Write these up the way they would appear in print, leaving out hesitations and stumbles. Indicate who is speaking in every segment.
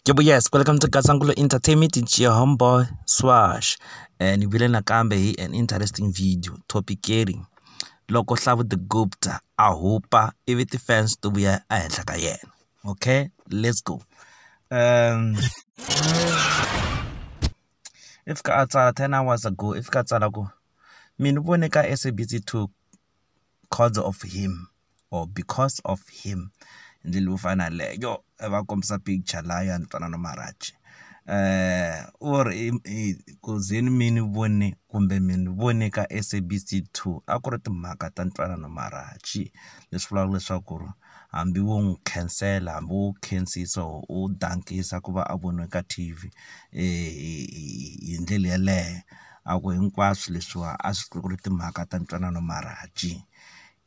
Speaker 1: Yes, welcome to Kasangulo Entertainment. It's your homeboy Swash, and you will nakambe an interesting video topic caring. Loko Hlavu the Gupta ahupa if the fans to be a henhla. Okay, let's go. If ka 10 hours ago, if ka go, mina ubone ka SABC 2 cause of him or because of him. Ndile ufana leyo ebakomsa picture la ya ntwana Marachi or kuzini mini vone kumbe mini vone ka SABC 2 akuri timhaka ta ntwana Marachi leswi vulaka leswaku hambi wo n'wi cancela hambi wo khensisa u dankisa ku va a voniwe ka TV hi ndlela yaleyo aku hinkwaswo leswiwa a swi ku ri timhaka ta ntwana Marachi.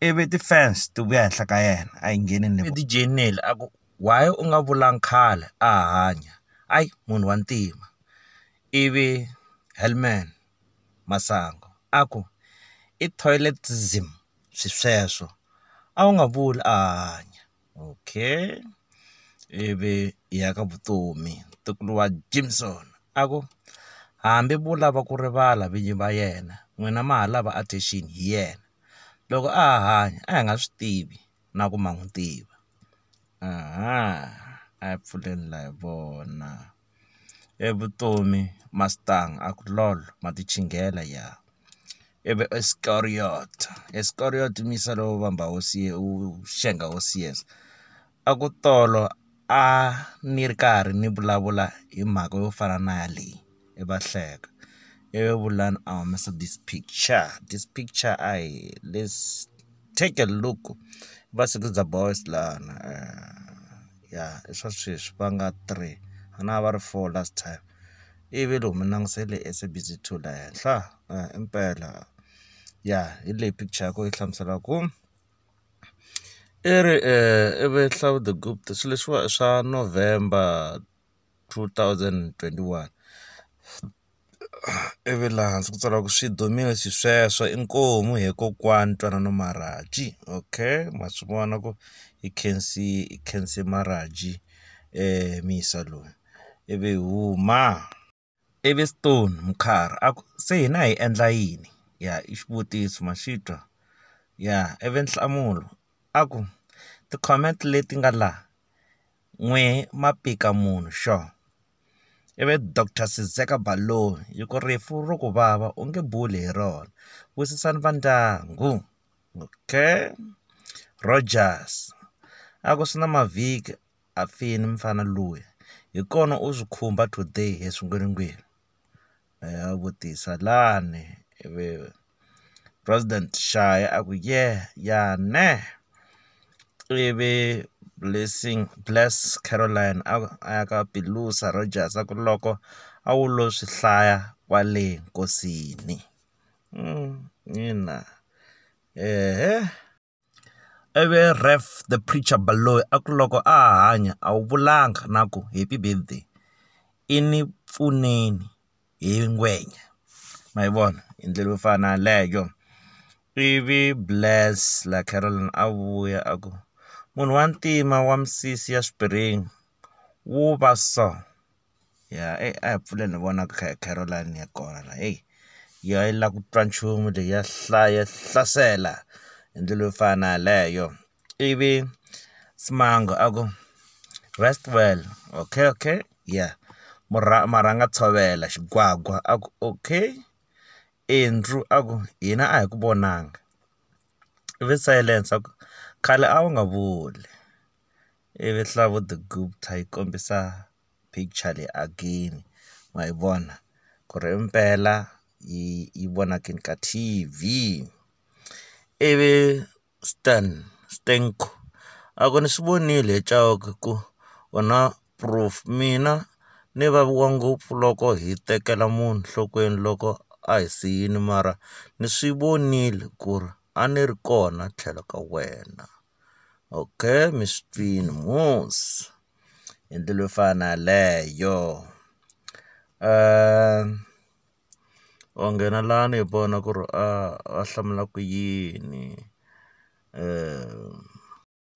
Speaker 1: Ebe the fans to be henhla ka yena a ngheni ni di journal aku why u nga vulang khale a hanya ai munhu wa ntima. Ivi Hellman Masango aku I toiletism swisweswo a u nga vuli a hanya. Okay, ivi ya ka vutomi tukuluwa Jimson aku hambi vulava ku rivala vinyi va yena n'wina ma ha lava attention hi yena loko a hanya a nga swi tivi na ku ma n'wi tiva. A pfuleni la hi vona evutomi Mustang a ku lolo ma ti chingela ya ebe Iscariot misa lowo vamba hosi u shenga hosi Yesu a ku tolo a ni ri karhi ni vulavula hi mhaka yo fana na leyi evahleka everyone this picture let's take a look basikiza boys lana yeah swa sweswi va nga 3 ana va ri 4 last time ivi lo minangisele SABC 2 la henhla impela yeah hi le picture ko yi hlamusela ku eve Hlavu the Gupta swileswiwa swa November 2021 ivi laha hansi ku tsala ku swi dumile sweswo inkomu hi kokwani ntwanano Marachi. Okay, ma swi vona ku i khensi Marachi misa loyi ivi huma ivi Stone Mkhari aku se hina hi endla yini ya I xivutiso ma xitwa ya ivi nhlamulo aku ti-comment leti nga laha n'we mapika munhu sure. Eve Dr. Sizeka Baloyi yi ku rifu ro ku vava u nge buli hi rona wisisani va ndyangu. Okay, Rogers aku swi na mavhiki a fini mfana luya hi kona u swi khumba today hi swingwiningwini a vutisa lani ivi President Shaya aku ya ne ivi Bless Caroline aka Pilusa Rogers aku loko a wu lo swi hlaya kwale nkosini nina ivi Ref the Preacher Baloyi aku loko a hanya a wu vulanga na ku happy birthday I ni pfuneni hi ngwenya ma yi vona hi ndlela yo fana leyo. Ivi Bless la Caroline a vuya aku munhu wa ntima wa misisi ya Spring wu va so ya a hi pfuleni ni vona ka Caroline ya kona la ya yi la ku twa nchumu leyi ya hlasela hi ndlela yo fana leyo. Ivi Simango aku rest well. Okay yeah maranga tshovela xigwagwa aku okay. Andrew aku hina a hi ku vonanga. Ivi Silence aku khale a wu nga vuli. Ivi Hlavu the Gupta yi kombisa picture leyi again ma yi vona ku ri impela yi vonakini ka TV. Ivi Stenko aku ni swi vonile hi Chauke ku u na proof mina ni vaviwa ngopfu loko hi tekela munhu nhlokweni loko a hi siyini mara ni swi vonile ku ri a ni ri kona tlhelo ka wena. Okay, Miss Twin Moose hi ndlela yo fana leyo o nghena lani hi vona ku ri a hlamula ku yini.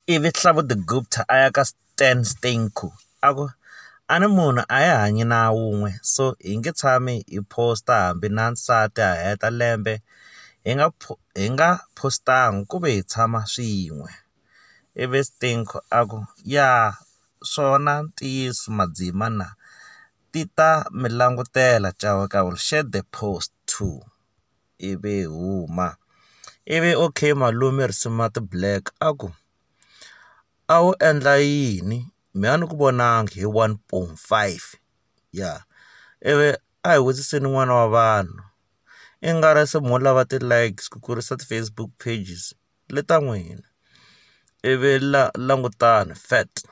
Speaker 1: Ivi Hlavu the Gupta a ya ka Stenko aku ani munhu a hi hanyi na wun'we, so hi nge tshami hi posta hambi na nsati a heta lembe hi nga postangi ku ve hi tshama swin'we. Ivi Stinko a ku ya swona ntiyiso madzima na ti ta mi langutela Chauke, I will share the post too. Ivi huma ivi okay malume Rismart Black a ku a wu endla yini mi a ni ku vonangi hi 1.5 ya ivi a hi vutiseni n'wana wa vanhu i nga ri se mo lava ti-likes ku kurisa ti-Facebook pages leta n'wina. Ivi langutani fat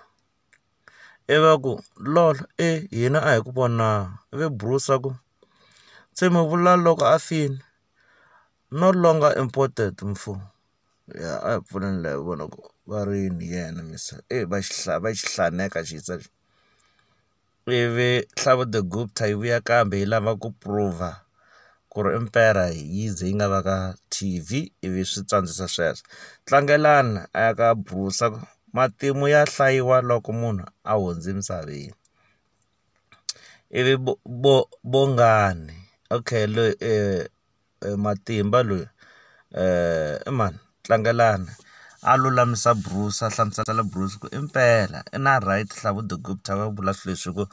Speaker 1: ivi ku lol hina a hi ku vonanga. Ivi Bruce a ku se mi vula loko a fini no longer important mfu ya a hi pfuneni la hi vona ku va rini yena misa va xihlaneka xisa. Ivi Hlavu the Gupta yi vuya kambe yi lava ku prove ku ri impera yi ze yi nga va ka TV. Ivi swi tsandzisa sweswo. Tlangelani a ya ka Bruce matimu ya hlayiwa loko munhu a hundze misaveni. Ivi Bongani okay loyi Matimba loyi man Tlangelani a lulamisa Bruce a hlamusela Bruce ku impela i na right Hlavu the Gupta va vula swilo leswi ku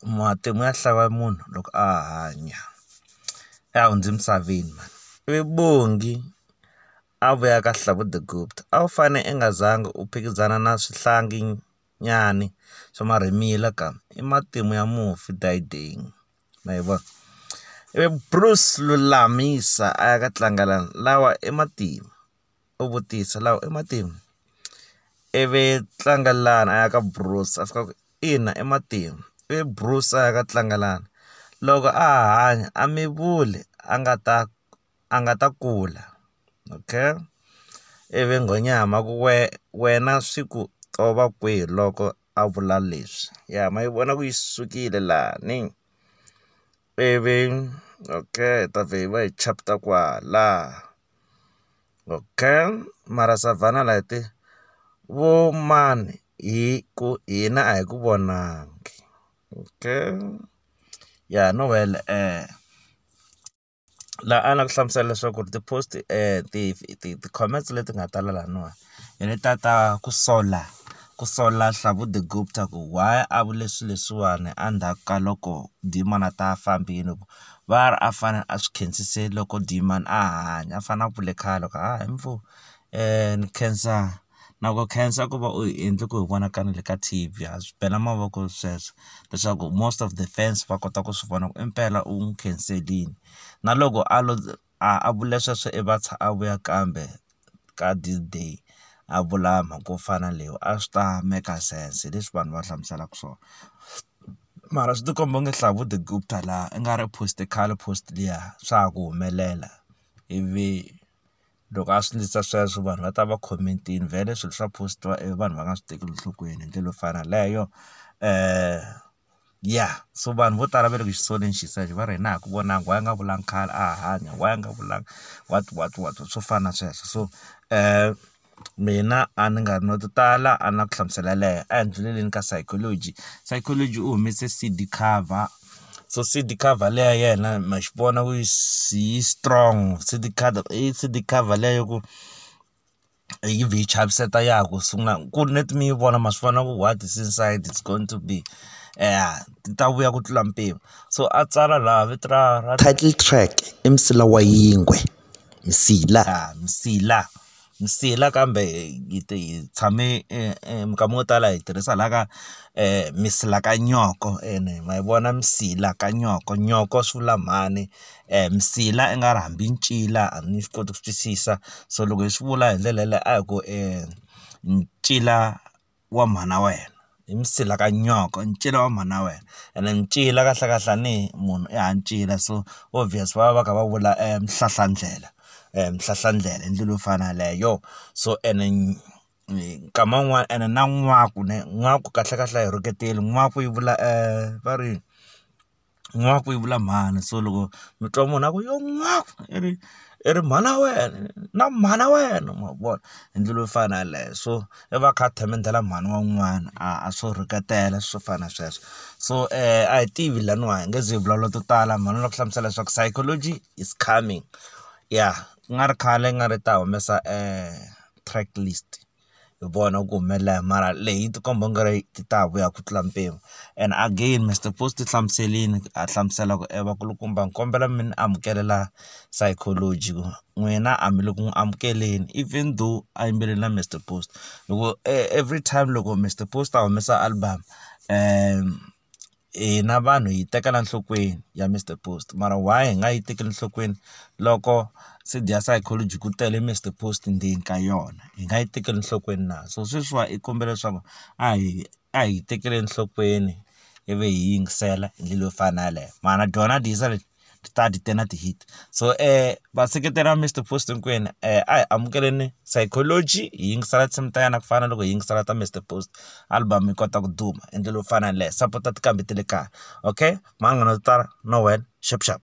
Speaker 1: matimu ya hlayiwa munhu loko a hanya a hundze misaveni man. Ivi Bongi a vuya ka Hlavu the Gupta a wu fane i nga zangi u phikizana na swihlangi nyani swa marhimila kambe i matimu ya mufi dayideni ma yi vona. Ivi Bruce lulamisa a ya ka Tlangelani lawa i matimu u vutisa lawa i matimu. Ivi Tlangelani a ya ka Bruce a fika ku ina i matimu. Ivi Bruce a ya ka Tlangelani loko a hanya a mi vuli a nga ta kula okay. Ivi Nghonyama ku wena swi ku tova kwihi loko a vula leswi ya ma yi vona ku yi sukile lani. Ivi okay ta vhe va hi chapter kwala okay mara Savannah leti vo mani hi ku hina a hi ku vonangi okay ya no well la a na ku hlamusela leswaku ti-post ti-comments leti nga tala laniwa hi leta ta ku sola Hlavu the Gupta ku why a vule swilo leswiwani endzhaku ka loko Demand a ta fambini va ri a fanele a swi khensise loko Demand a hanya a fanele a vule khale loko hi mfu ni khensa na ku khensa ku va u hi endli ku hi vonakala le ka TV a swi bela mavoko sweswo leswaku most of the fans va kota ku swi vona ku impela u n'wi khenselini na loko a vule sweswo a vuya kambe ka this day a vula mhaka yo fana leyi a swi ta make sense leswi vanhu va hlamuselaka swona. Mara swi tikomba nge Hlavu the Gupta laha i nga ri post khale post liya swa ha ku humelela ivi loko a swi ndlisa sweswo vanhu va ta va commentini vhele swilo swa postiwa vanhu va nga swi tekeli enhlokweni hi ndlela yo fana leyo ya so vanhu vo tala va le ku xisoleni xisaxi va ri hina ha ku vonanga why a nga vulangi khale a hanya why a nga vulangi what swo fana na sweswo. So mina a ni nga ri no tala a na ku hlamusela leyo a hi ndluleleni ka Sayicology u humese CD cover. So CD cover leya yena ma xi vona ku yi strong CD cover leyo ku yi vhi chaviseta ya ku sungula ku net mi yi vona ma swi vona ku what is inside it's going to be ti ta vuya ku tlula mpimo. So a tsala laha vito ra title track i Msila wa Yingwe Msila kambe hi tshame minkama yo tala hi tirhisa laha ka Misila ka nyoko ma yi vona Msila ka nyoko swi vula mhani Msila i nga ri hambi ncila a ni swi koti ku twisisa. So loko hi swi vula hi ndlela leyi a hi ku ncila wa mhana wena hi Msila ka nyoko ncila wa mhana wena ene ncila kahlekahle ni munhu i ha ncila. So obvious va kha va vula mhlahlandlela hi ndlela yo fana leyo. So ene nkama wun'wana ene na n'waku kahlekahle hi rhuketeli n'waku yi vula va ri n'waku yi vula mhani. So loko mi twa munhu a ku yo n'waku ri mhana wena na mhana wena ma vona hi ndlela yo fana yaleyo. So i va kha themendela mhani wa un'wana a swo rhuketela swo fana sweswo. So a hi tivi laniwa hi nge zi hi vulavula to tala mhani la ku hlamusela leswaku psychology is coming. Yeah, ku nga ri khale nga ri ta humesa track list hi vona ku humelela mara leyi ti komba nga ri ti ta vuya ku tlula mpimo. And again Mr Post ti hlamuselini a hlamusela ku vakulukumba ni kombela mi ni amukelela psychology ku n'wina a mi le ku n'wi amukeleni even though a yimbeleli na Mr Post. Loko every time loko Mr Post a humesa album hina vanhu hi tekela nhlokweni ya Mr Post, mara why hi nga yi tekeli nhlokweni loko CD ya psychology ku tele Mr Post ndzeni ka yona, hi nga yi tekeli nhlokweni na? So sweswiwa i kombela leswaku a hi tekeli nhlokweni ivi hi yingisela hi ndlela yo fana yaleyo. Mana dyona disa leti ta tena ti-hit. So vaseketeri va Mr Post hinkwenu a hi amukeleni psychology hi yingisela tinsimu ta yena ku fana loko hi yingisela ta Mr Post, album yi kota ku duma hi ndlela yo fana yaleyo. Support tikambe te le kaya, okay? Manga no tala no wena, sharp sharp.